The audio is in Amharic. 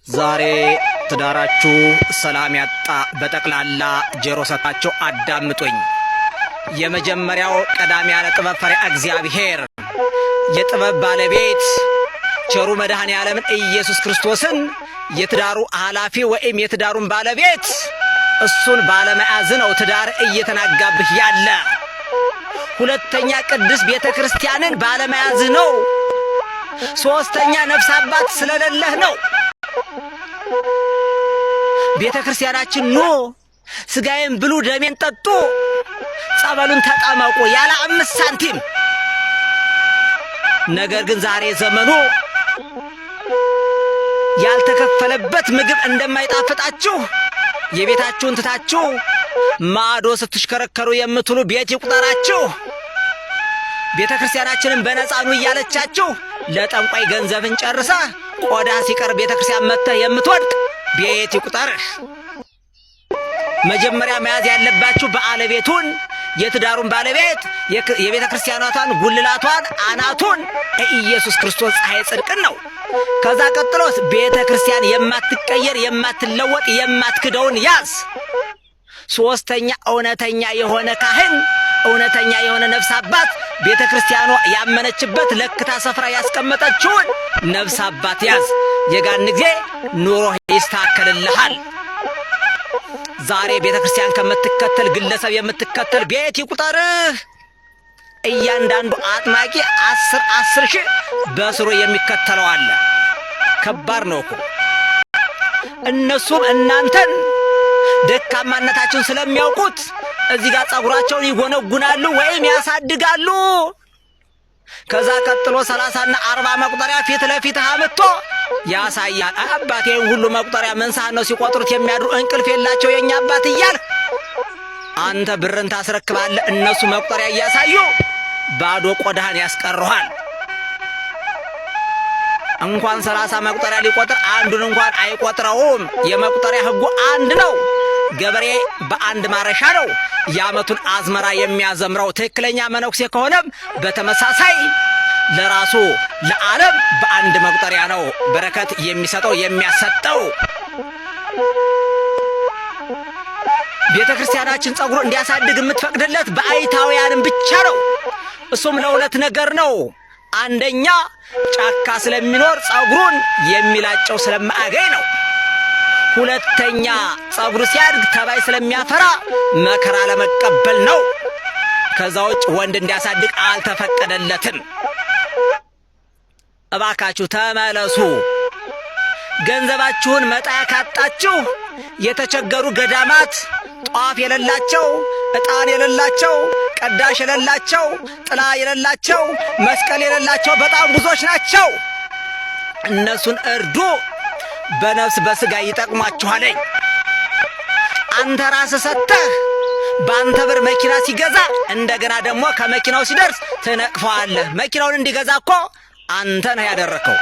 ዛሬ ትዳራችሁ ሰላም ያጣ በጠቅላላ ጆሮ ሰጣችሁ አዳምጡኝ። የመጀመሪያው ቀዳሚ ያለ ጥበብ ፈሪሃ እግዚአብሔር የጥበብ ባለቤት ቸሩ መድኃኔ ዓለምን ኢየሱስ ክርስቶስን የትዳሩ ኃላፊ ወይም የትዳሩን ባለቤት እሱን ባለመያዝ ነው ትዳር እየተናጋብህ ያለ። ሁለተኛ ቅድስት ቤተ ክርስቲያንን ባለመያዝ ነው። ሶስተኛ ነፍስ አባት ስለሌለህ ነው። ቤተ ክርስቲያናችን ኑ ስጋዬን ብሉ ደሜን ጠጡ ጸበሉን ተጠመቁ ያለ 5 ሳንቲም። ነገር ግን ዛሬ ዘመኑ ያልተከፈለበት ምግብ እንደማይጣፍጣችሁ የቤታችሁን ትታችሁ ማዶ ስትሽከረከሩ የምትሉ ቤት ይቁጠራችሁ። ቤተ ክርስቲያናችንን በነፃ ኑ እያለቻችሁ ለጠንቋይ ገንዘብን ጨርሳ ቆዳ ሲቀር ቤተ ክርስቲያን መጥተህ የምትወድቅ ቤት ይቁጠርህ። መጀመሪያ መያዝ ያለባችሁ ባለቤቱን የትዳሩን ባለቤት የቤተ ክርስቲያኗን ጉልላቷን አናቱን ኢየሱስ ክርስቶስ ፀሐይ ጽድቅን ነው። ከዛ ቀጥሎስ ቤተ ክርስቲያን የማትቀየር የማትለወጥ የማትክደውን ያዝ። ሶስተኛ እውነተኛ የሆነ ካህን እውነተኛ የሆነ ነፍስ አባት ቤተ ክርስቲያኗ ያመነችበት ለክታ ሰፍራ ያስቀመጠችውን ነፍስ አባት ያዝ። የጋን ጊዜ ኑሮ ይስተካከልልሃል። ዛሬ ቤተ ክርስቲያን ከምትከተል ግለሰብ የምትከተል ቤት ይቁጠርህ። እያንዳንዱ አጥማቂ 10 ሺህ በስሩ የሚከተለው አለ። ከባድ ነው እኮ። እነሱም እናንተን ደካማነታችሁን ስለሚያውቁት እዚህ ጋር ጸጉራቸውን ይጎነጉናሉ ወይም ያሳድጋሉ። ከዛ ቀጥሎ 30 እና 40 መቁጠሪያ ፊት ለፊት አምጥቶ ያሳያል። አባቴን ሁሉ መቁጠሪያ ምን ሰዓት ነው ሲቆጥሩት የሚያድሩ እንቅልፍ የላቸው የኛ አባት እያልክ አንተ ብርን ታስረክባለህ። እነሱ መቁጠሪያ እያሳዩ ባዶ ቆዳህን ያስቀሩሃል። እንኳን 30 መቁጠሪያ ሊቆጥር አንዱን እንኳን አይቆጥረውም። የመቁጠሪያ ሕጉ አንድ ነው። ገበሬ በአንድ ማረሻ ነው የዓመቱን አዝመራ የሚያዘምረው። ትክክለኛ መነኩሴ ከሆነም በተመሳሳይ ለራሱ ለዓለም በአንድ መቁጠሪያ ነው በረከት የሚሰጠው የሚያሰጠው። ቤተ ክርስቲያናችን ጸጉሩ እንዲያሳድግ የምትፈቅድለት በአይታውያንም ብቻ ነው። እሱም ለሁለት ነገር ነው። አንደኛ ጫካ ስለሚኖር ጸጉሩን የሚላጨው ስለማያገኝ ነው። ሁለተኛ ጸጉሩ ሲያድግ ተባይ ስለሚያፈራ መከራ ለመቀበል ነው። ከዛ ውጭ ወንድ እንዲያሳድግ አልተፈቀደለትም። እባካችሁ ተመለሱ። ገንዘባችሁን መጣያ ካጣችሁ የተቸገሩ ገዳማት ጧፍ የሌላቸው ዕጣን የሌላቸው ቀዳሽ የሌላቸው ጥላ የሌላቸው መስቀል የሌላቸው በጣም ብዙዎች ናቸው። እነሱን እርዱ። በነፍስ በስጋ ይጠቅሟችኋል። አንተ ራስህ ሰጥተህ በአንተ ብር መኪና ሲገዛ እንደገና ደግሞ ከመኪናው ሲደርስ ትነቅፈዋለህ። መኪናውን እንዲገዛ እኮ አንተ ነህ ያደረከው።